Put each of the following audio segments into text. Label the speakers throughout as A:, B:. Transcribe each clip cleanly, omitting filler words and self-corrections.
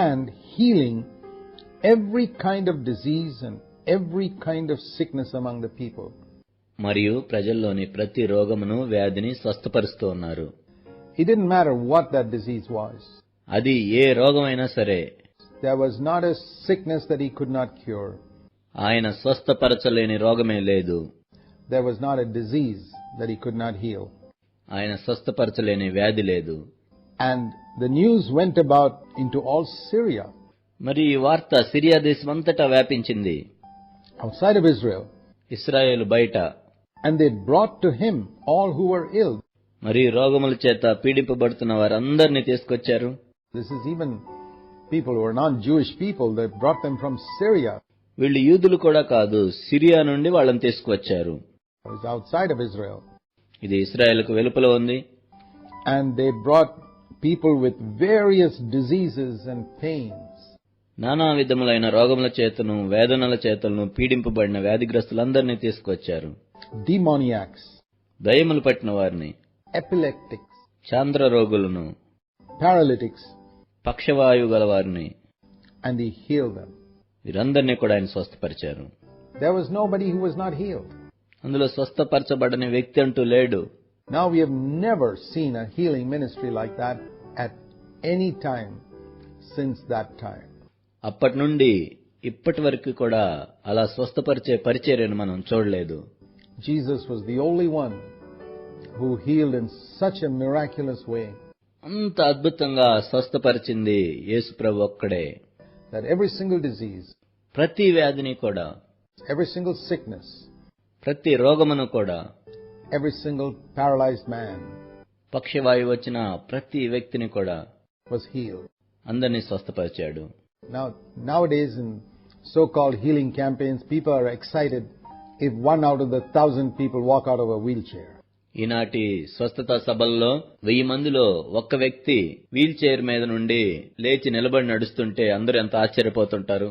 A: and healing every kind of disease and every kind of sickness among the people.
B: మరియు ప్రజల్లోని ప్రతి రోగమును వ్యాధిని స్వస్థపరుస్తూ ఉన్నారు.
A: It didn't matter what that disease was.
B: అది ఏ రోగమైనా సరే,
A: There was not a sickness that he could not cure.
B: ఆయన స్వస్థపరచలేని రోగమే లేదు.
A: There was not a disease that he could not heal.
B: ఆయన స్వస్థపరచలేని వ్యాధి లేదు.
A: And the news went about into all Syria.
B: మరి ఈ వార్త సిరియా దేశమంతటా వ్యాపించింది,
A: outside of Israel.
B: ఇశ్రాయేలు బయట.
A: And they brought to him all who were ill.
B: మరి రోగముల చేత పీడింపబడుతున్న వారందరినీ తీసుకొచ్చారు.
A: This is even people who are non-Jewish people. They brought them from Syria.
B: వీళ్ళు యూదులు కూడా కాదు, సిరియా నుండి వాళ్ళని తీసుకువచ్చారు.
A: It was outside of Israel.
B: ఇది ఇశ్రాయేలుకు వెలుపల ఉంది.
A: And they brought people with various diseases and pains.
B: నానా విధములైన రోగముల చేతను వేదనల చేతను పీడింపబడిన వ్యాధిగ్రస్తులందరినీ తీసుకొచ్చారు.
A: Demoniacs,
B: దయ్యములు పట్టిన వారిని,
A: epileptics,
B: చాంద్ర రోగులను,
A: paralytics,
B: పక్షవాయువు గల వారిని,
A: and he healed them.
B: వీరందరినీ కూడా ఆయన స్వస్థపరిచారు.
A: There was nobody who was not healed.
B: అందులో స్వస్థపరచబడని వ్యక్తి అంటూ లేడు.
A: Now we have never seen a healing ministry like that at any time since that time.
B: అప్పటి నుండి ఇప్పటి వరకు కూడా అలా స్వస్థపరిచే పరిచర్యను మనం చూడలేదు.
A: Jesus was the only one who healed in such a miraculous way.
B: అంత అద్భుతంగా స్వస్థపరిచింది యేసు ప్రభు ఒక్కడే.
A: That every single disease,
B: ప్రతి వ్యాధిని కూడా,
A: every single sickness,
B: ప్రతి రోగమును కూడా,
A: every single paralyzed man
B: పక్షవాయువు వచ్చిన ప్రతి వ్యక్తిని కూడా
A: was healed.
B: అందరినీ స్వస్థపరిచాడు.
A: Nowadays in so-called healing campaigns, people are excited if 1 out of the 1,000 people walk out of a wheelchair.
B: ఈనాటి స్వస్థత సభల్లో 1000 మందిలో ఒక్క వ్యక్తి వీల్ చైర్ మీద నుండి లేచి నిలబడి నడుస్తుంటే అందరూ ఎంత ఆశ్చర్యపోతుంటారు.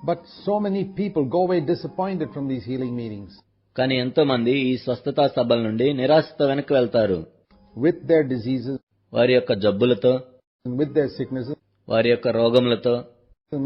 A: But so many people go away disappointed from these healing meetings.
B: కానీ ఎంతో మంది ఈ స్వస్థత సభల నుండి నిరాశతో వెనక్కి వెళ్తారు.
A: With their diseases,
B: వారి యొక్క జబ్బులతో,
A: and with their sicknesses.
B: వారి యొక్క రోగములతో.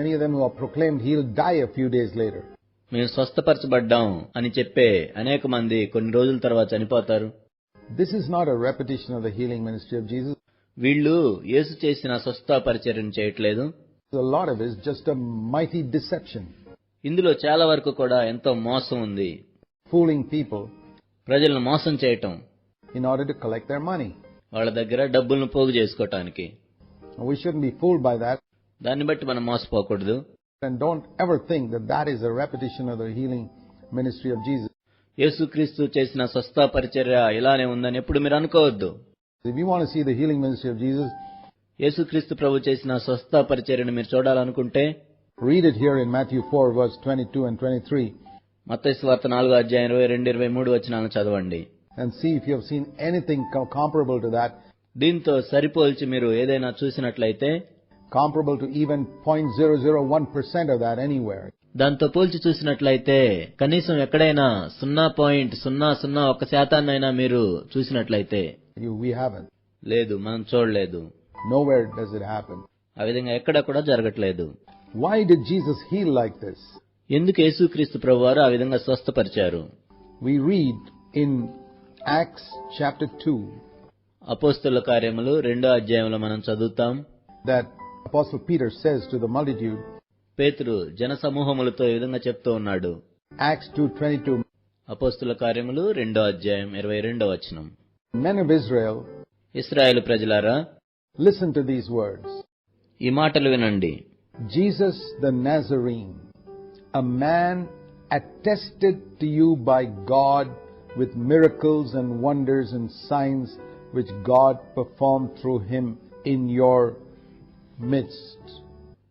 A: Many of them who are proclaimed healed die a few days later.
B: మేము స్వస్థపరచబడ్డాం అని చెప్పే అనేక మంది కొన్ని రోజుల తర్వాత చనిపోతారు.
A: This is not a repetition of the healing ministry of Jesus.
B: వీళ్ళు యేసు చేసిన స్వస్థ పరిచర్యను చేయట్లేదు.
A: A lot of it is just a mighty deception.
B: ఇందులో చాలా వరకు కూడా ఎంతో మోసం ఉంది.
A: Fooling people
B: ప్రజలను మోసం చేయటం,
A: in order to collect their money.
B: వాళ్ళ దగ్గర డబ్బులను పోగు చేసుకోవటానికి.
A: We shouldn't be fooled by that.
B: దాన్ని బట్టి మనం మోసపోకూడదు.
A: And don't ever think that that is a repetition of the healing ministry of Jesus.
B: యేసుక్రీస్తు చేసిన స్వస్థ పరిచర్య ఇలానే ఉందని ఎప్పుడు మీరు అనుకోవద్దు.
A: If you want to see the healing ministry of Jesus,
B: యేసుక్రీస్తు ప్రభు చేసిన స్వస్థ పరిచర్యను మీరు చూడాలనుకుంటే
A: read it here in Matthew 4 verse 22 and 23.
B: మత్తయి సువార్త 4వ అధ్యాయం 22-23 వచనాలను చదవండి.
A: And see if you have seen anything comparable to that.
B: దీంతో సరిపోల్చి మీరు ఏదైనా చూసినట్లయితే,
A: comparable to even 0.001% of that anywhere.
B: దాంతో పోల్చి చూసినట్లయితే కనీసం ఎక్కడైనా 0.001% మీరు చూసినట్లయితే,
A: We haven't.
B: లేదు, మనం చూడలేదు.
A: Nowhere does it happen.
B: ఆ విధంగా ఎక్కడ కూడా జరగట్లేదు.
A: Why did Jesus heal like this?
B: ఎందుకు యేసుక్రీస్తు ప్రభువారు ఆ విధంగా స్వస్థపరిచారు?
A: We read in Acts chapter 2
B: అపోస్తలుల కార్యములు 2వ అధ్యాయంలో మనం చదువుతాం
A: that Apostle Peter says to the multitude.
B: పేతురు జనసమూహములతో ఈ విధంగా చెప్తూ ఉన్నాడు.
A: Acts 2:22.
B: అపోస్తలుల కార్యములు 2వ అధ్యాయం 22వ వచనం.
A: Men of Israel,
B: ఇశ్రాయేలు ప్రజలారా,
A: listen to these words.
B: ఈ మాటలు వినండి.
A: Jesus the Nazarene, a man attested to you by God with miracles and wonders and signs which God performed through him in your midst.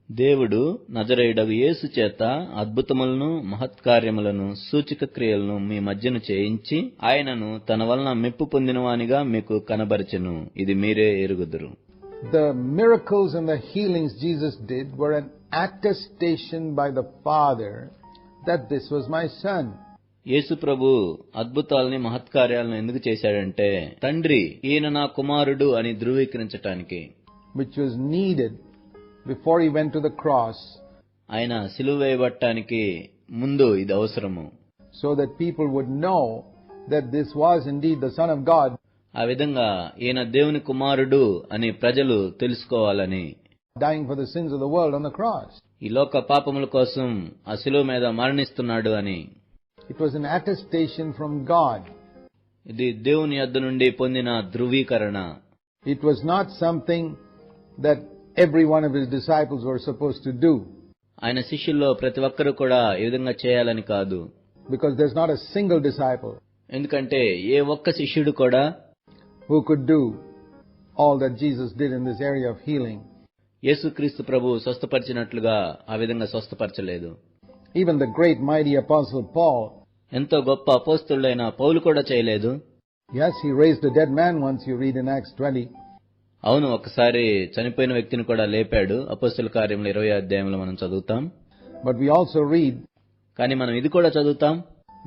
B: దేవుడు నజరేయుడగు యేసు చేత అద్భుతములను మహత్కార్యములను సూచక క్రియలను మీ మధ్యను చేయించి ఆయనను తన వలన మెప్పు పొందినవానిగా మీకు కనబరచెను. ఇది మీరే ఎరుగుదురు.
A: The miracles and the healings Jesus did were an attestation by the Father that this was my son.
B: యేసు ప్రభు అద్భుతాలని మహత్కార్యాలను ఎందుకు చేశాడంటే, తండ్రి ఈయన నా కుమారుడు అని ధృవీకరించటానికి.
A: Which was needed before he went to the cross,
B: ఆయన సిలువ వేయబడటానికి ముందు ఇది అవసరము,
A: so that people would know that this was indeed the Son of God,
B: ఆ విధంగా ఈయన దేవుని కుమారుడు అని ప్రజలు తెలుసుకోవాలని,
A: dying for the sins of the world on the cross.
B: ఈ లోక పాపముల కోసం ఆ సిలువ మీద మరణిస్తున్నాడు అని.
A: It was an attestation from God.
B: ఇది దేవుని యొద్ద నుండి పొందిన ధృవీకరణ.
A: It was not something that every one of his disciples were supposed to do,
B: ఆయన శిష్యుల్లో ప్రతి ఒక్కరూ కూడా ఈ విధంగా చేయాలని కాదు.
A: because there's not a single disciple
B: ఎందుకంటే ఏ ఒక్క శిష్యుడు కూడా
A: who could do all that Jesus did in this area of healing.
B: యేసుక్రీస్తు ప్రభు స్వస్థపరిచినట్లుగా ఆ విధంగా స్వస్థపరచలేదు.
A: Even the great mighty apostle Paul,
B: ఎంతో గొప్ప అపోస్తలుడైన పౌలు కూడా చేయలేదు.
A: yes, he raised a dead man once, you read in Acts 20.
B: అవును, ఒకసారి చనిపోయిన వ్యక్తిని కూడా లేపాడు. అపోస్తల కార్యములు 20వ అధ్యాయంలో మనం చదువుతాం.
A: But we also read
B: కానీ మనం ఇది కూడా చదువుతాం,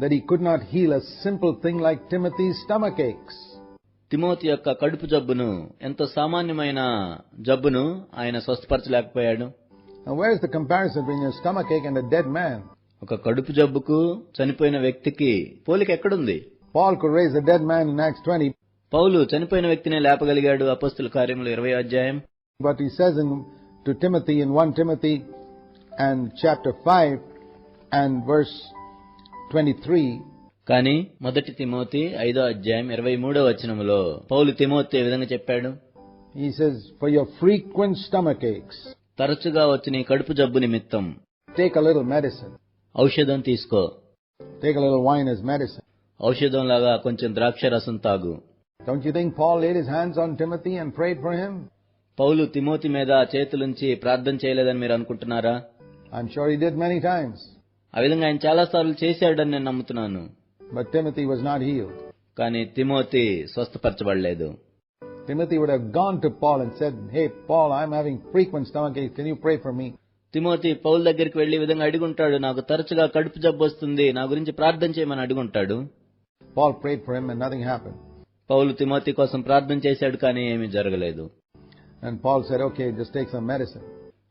A: that he could not heal a simple thing like Timothy's stomach aches.
B: Timothy యొక్క కడుపు జబ్బును, ఎంతో సామాన్యమైన జబ్బును ఆయన స్వస్థపరచలేకపోయాడు.
A: Now where's the comparison between a stomach ache and a dead man?
B: ఒక కడుపు జబ్బుకు చనిపోయిన వ్యక్తికి పోలిక ఎక్కడుంది?
A: Paul could raise a dead man in Acts 20,
B: పౌలు చనిపోయిన వ్యక్తినే లేపగలిగాడు అపోస్తల కార్యములు 20వ అధ్యాయం.
A: but he says to Timothy in 1 Timothy and chapter 5 and verse 23,
B: కానీ మొదటి తిమోతి 5వ అధ్యాయం 23వ వచనములో పౌలు తిమోతి ఏ విధంగా చెప్పాడు?
A: he says, for your frequent stomach aches,
B: తరచుగా వచ్చిన ఈ కడుపు జబ్బు నిమిత్తం
A: take a little medicine.
B: ఔషధం తీసుకో.
A: Take a little wine as medicine.
B: ఔషధం లాగా కొంచెం ద్రాక్ష రసం తాగు.
A: Don't you think Paul laid his hands on Timothy and prayed for him?
B: Paul Timothy మీద చేతులుంచి ప్రార్థన చేయలేదని మీరు అనుకుంటున్నారా?
A: I'm sure he did many times.
B: ఆ విధంగా ఆయన చాలా సార్లు చేశాడని నేను నమ్ముతున్నాను.
A: But Timothy was not healed.
B: కానీ Timothy స్వస్థపరచబడలేదు.
A: Timothy would have gone to Paul and said, hey Paul, I'm having frequent stomach aches, can you pray for me?
B: Timothy Paul దగ్గరికి వెళ్లి ఈ విధంగా అడుగుంటాడు, నాకు తరచుగా కడుపు జబ్బు వస్తుంది, నా గురించి ప్రార్థన చేయమని అడుగుంటాడు.
A: Paul prayed for him and nothing happened.
B: Paul Timothy కోసం ప్రార్థన చేశాడు, కానీ ఏమీ జరగలేదు.
A: And Paul said, okay, just take some medicine.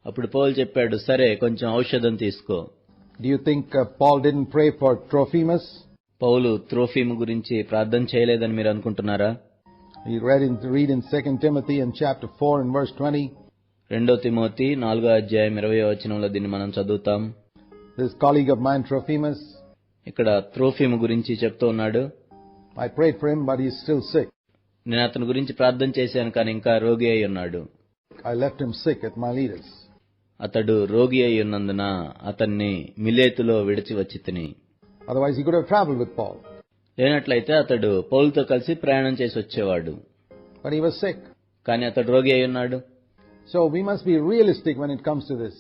B: అప్పుడు పౌలు చెప్పాడు, సరే కొంచెం ఔషధం తీసుకో.
A: Do you think Paul didn't pray for Trophimus?
B: పౌలు త్రోఫీము గురించి ప్రార్థన చేయలేదని మీరు అనుకుంటున్నారా?
A: We read in 2 Timothy in chapter 4 and verse 20.
B: 2 Timothy 4వ అధ్యాయం 20వ వచనంలో దీన్ని మనం చదువుతాం.
A: This colleague of mine, Trophimus,
B: ఇక్కడ త్రోఫీము గురించి చెప్తూ ఉన్నాడు.
A: I prayed for him, but he's still sick.
B: నేను అతని గురించి ప్రార్థన చేశాను, కానీ ఇంకా రోగి అయి ఉన్నాడు.
A: I left him sick at Miletus.
B: అతడు రోగి అయి ఉన్నందున అతన్ని మిలేతులో విడిచి వచ్చి తిని.
A: Otherwise he could have traveled with Paul.
B: లేనట్లయితే అతడు పౌలుతో కలిసి ప్రయాణం చేసి వచ్చేవాడు.
A: But he was sick.
B: కానీ అతడు రోగి అయి ఉన్నాడు.
A: So we must be realistic when it comes to this.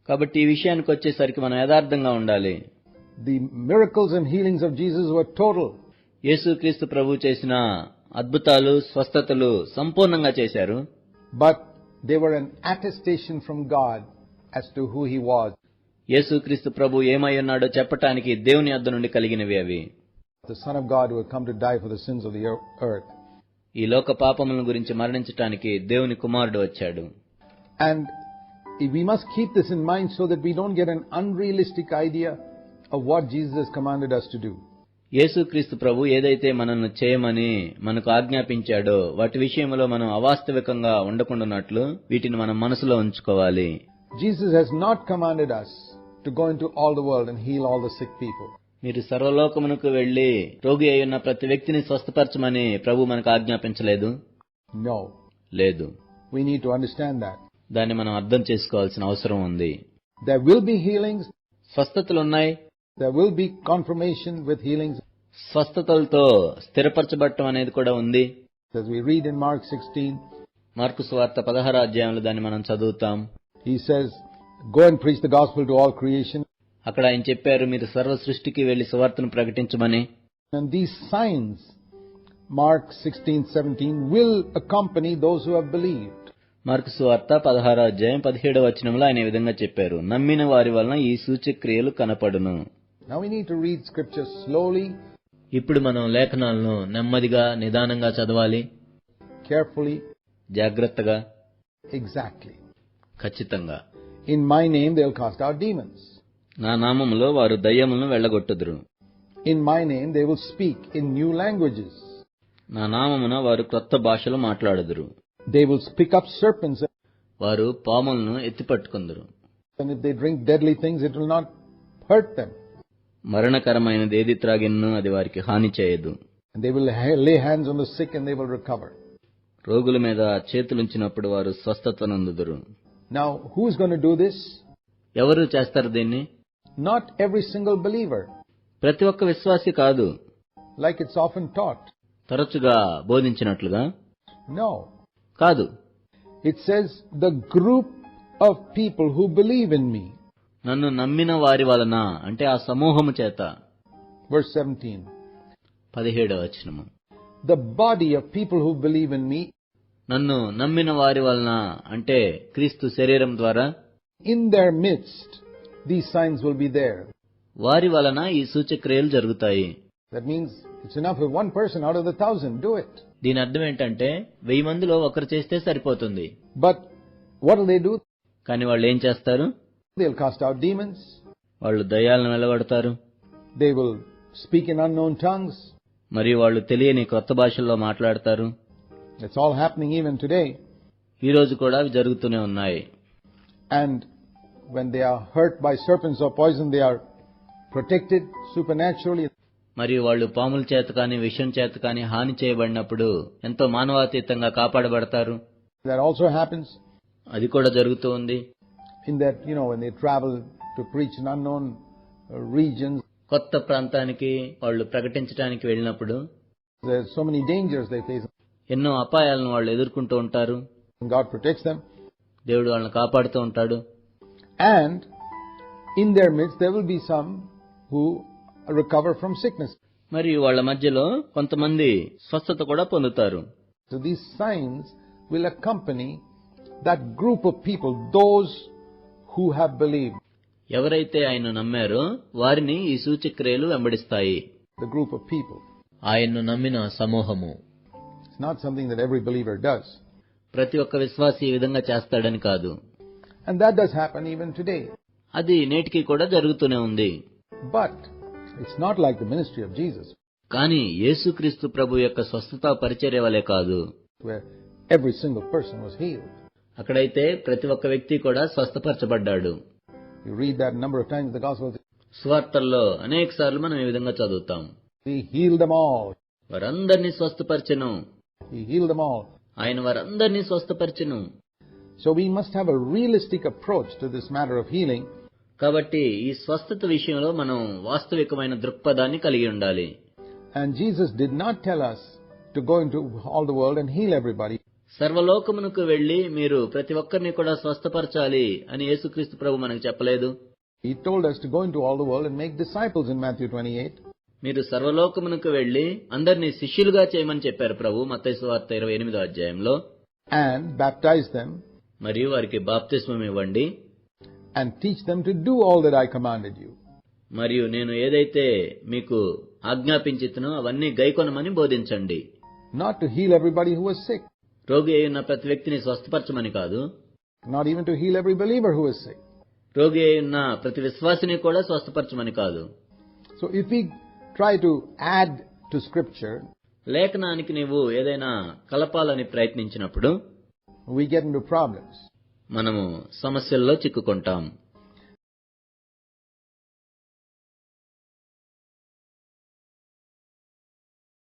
B: కాబట్టి ఈ విషయానికి వచ్చేసరికి మనం యథార్థంగా ఉండాలి.
A: The miracles and healings of Jesus were total.
B: యేసుక్రీస్తు ప్రభు చేసిన అద్భుతాలు, స్వస్థతలు సంపూర్ణంగా చేశారు.
A: But they were an attestation from God as to who he was.
B: యేసుక్రీస్తు ప్రభు ఏమై ఉన్నాడో చెప్పటానికి దేవుని యొద్ద నుండి కలిగినవి అవి.
A: The Son of God who had come to die for the sins of the earth.
B: ఈ లోక పాపముల గురించి మరణించటానికి దేవుని కుమారుడు వచ్చాడు.
A: And we must keep this in mind so that we don't get an unrealistic idea of what Jesus has commanded us to do.
B: యేసుక్రీస్తు ప్రభు ఏదైతే మనల్ని చేయమని మనకు ఆజ్ఞాపించాడో వాటి విషయంలో మనం అవాస్తవికంగా ఉండకుండానట్లు వీటిని మనం మనసులో ఉంచుకోవాలి.
A: Jesus has not commanded us to go into all the world and heal all the sick people.
B: మీరు సర్వలోకమునకు వెళ్లి రోగి అయి ఉన్న ప్రతి వ్యక్తిని స్వస్థపరచమని ప్రభు మనకు ఆజ్ఞాపించలేదు.
A: No.
B: లేదు.
A: We need to understand that.
B: దాన్ని మనం అర్థం చేసుకోవాల్సిన అవసరం ఉంది.
A: There will be healings.
B: స్వస్థతలున్నాయి.
A: There will be confirmation with healings.
B: స్వస్థతలతో స్థిరపరచబడటం అనేది కూడా ఉంది.
A: As we read in Mark 16,
B: mark సువార్త 16వ అధ్యాయంలో దాన్ని మనం చదువుతాం.
A: he says, go and preach the gospel to all creation.
B: అక్కడ ఆయన చెప్పారు, మీరు సర్వ సృష్టికి వెళ్లి సువార్తను ప్రకటించమని.
A: And these signs, Mark 16:17, will accompany those who have believed.
B: Mark సువార్త 16వ అధ్యాయం 17వ వచనంలో ఆయన ఈ విధంగా చెప్పారు, నమ్మిన వారి వలన ఈ సూచక్రియలు కనపడును.
A: Now we need to read scripture slowly,
B: ఇప్పుడు మనం లేఖనాలను నెమ్మదిగా నిదానంగా చదవాలి.
A: carefully,
B: జాగ్రత్తగా.
A: exactly.
B: ఖచ్చితంగా.
A: In my name they'll cast out demons.
B: నా నామములో వారు దయ్యములను వెళ్ళగొట్టుదురు.
A: In my name they will speak in new languages.
B: నా నామమున వారు క్రొత్త భాషలు మాట్లాడుదురు.
A: They will pick up serpents.
B: వారు పాములను ఎత్తిపట్టుకుందురు.
A: And if they drink deadly things, it will not hurt them.
B: మరణకరమైనది ఏది త్రాగినను అది వారికి హాని చేయదు.
A: And they will lay hands on the sick and they will recover.
B: రోగుల మీద చేతులుంచినప్పుడు వారు స్వస్థత నొందుదురు.
A: Now, who's going to do this?
B: ఎవరు చేస్తారు దీన్ని?
A: Not every single believer.
B: ప్రతి ఒక్క విశ్వాసి కాదు.
A: Like it's often taught.
B: తరచుగా బోధించినట్లుగా
A: No.
B: కాదు.
A: It says, the group of people who believe in me.
B: నన్ను నమ్మిన వారి వలన, అంటే ఆ సమూహము చేత.
A: Verse 17.
B: 17వ వచనము.
A: The body of people who believe in me.
B: నన్ను నమ్మిన వారి వలన, అంటే క్రీస్తు శరీరం ద్వారా.
A: In their midst, these signs will be there.
B: వారి వలన ఈ సూచక్రియలు జరుగుతాయి.
A: That means it's enough if one person out of the 1,000 do it.
B: దీని అర్థం ఏంటంటే 1000 మందిలో ఒకరు చేస్తే సరిపోతుంది.
A: But what will they do?
B: కానీ వాళ్ళు ఏం చేస్తారు?
A: They'll cast out demons.
B: వాళ్ళు దయ్యాలను వెళ్ళగొడతారు.
A: They will speak in unknown tongues.
B: మరియు వాళ్ళు తెలియని కొత్త భాషల్లో మాట్లాడతారు.
A: It's all happening even today.
B: ఈ రోజు కూడా అవి జరుగుతూనే ఉన్నాయి.
A: And when they are hurt by serpents or poison, they are protected supernaturally.
B: మరియు వాళ్ళు పాముల చేత కానీ విషం చేత కానీ హాని చేయబడినప్పుడు ఎంతో మానవాతీతంగా కాపాడబడతారు.
A: That also happens.
B: అది కూడా జరుగుతూ ఉంది.
A: In that, when they travel to preach in unknown regions,
B: కొత్త ప్రాంతానికి వాళ్ళు ప్రకటించడానికి వెళ్ళినప్పుడు
A: there's so many dangers they face.
B: ఎన్నో అపాయాలను వాళ్ళు ఎదుర్కొంటూ ఉంటారు.
A: God protects them.
B: దేవుడు వాళ్ళని కాపాడుతూ ఉంటాడు.
A: And in their midst there will be some who recover from sickness.
B: మరియు వాళ్ళ మధ్యలో కొంతమంది స్వస్థత కూడా పొందుతారు.
A: So these signs will accompany that group of people, those who have believed.
B: ఎవరైతే ఆయన నమ్మారో వారిని ఈ సూచక్రియలు వెంబడిస్తాయి.
A: The group of people.
B: ఆయన్ను నమ్మిన సమూహము.
A: It's not something that every believer does.
B: ప్రతి ఒక్క విశ్వాసి ఈ విధంగా చేస్తాడని కాదు.
A: And that does happen even today.
B: అది నేటికి కూడా జరుగుతూనే ఉంది.
A: But it's not like the ministry of Jesus,
B: కానీ యేసుక్రీస్తు ప్రభు యొక్క స్వస్థత పరిచర్య వలె కాదు.
A: where every single person was healed.
B: అక్కడైతే ప్రతి ఒక్క వ్యక్తి కూడా స్వస్థపరచబడ్డాడు.
A: You read that a number of times in the Gospels.
B: స్వార్థల్లో అనేక సార్లు మనం ఈ విధంగా చదువుతాం.
A: He healed them all.
B: వారందరినీ స్వస్థపరచెను.
A: He healed them all.
B: ఆయన వారందరినీ స్వస్థపరచెను.
A: So we must have a realistic approach to this matter of healing.
B: కాబట్టి ఈ స్వస్థత విషయంలో మనం వాస్తవికమైన దృక్పథాన్ని కలిగి ఉండాలి.
A: And Jesus did not tell us to go into all the world and heal everybody.
B: సర్వలోకమునకు వెళ్లి మీరు ప్రతి ఒక్కరిని కూడా స్వస్థపరచాలి అని యేసుక్రీస్తు ప్రభు మనకు చెప్పలేదు.
A: He told us to go into all the world and make disciples in Matthew 28.
B: మీరు సర్వలోకమునకు వెళ్లి అందరినీ శిష్యులుగా చేయమని చెప్పారు ప్రభు మత్తయి సువార్త 28వ అధ్యాయంలో.
A: And baptize them.
B: మరియు వారికి బాప్తిస్మం ఇవ్వండి.
A: And teach them to do all that I commanded you.
B: మరియు నేను ఏదైతే మీకు ఆజ్ఞాపించితునో అవన్నీ గైకొనమని బోధించండి.
A: Not to heal everybody who was sick.
B: రోగి అయిన ప్రతి వ్యక్తిని స్వస్థపరచమని కాదు.
A: Not even to heal every believer who is sick.
B: రోగి అయిన ప్రతి విశ్వాసిని కూడా స్వస్థపరచమని కాదు.
A: So if we try to add to scripture,
B: లేఖనానికి నీవు ఏదైనా కలపాలని ప్రయత్నించినప్పుడు
A: we get into problems.
B: మనము సమస్యల్లో చిక్కుకుంటాం.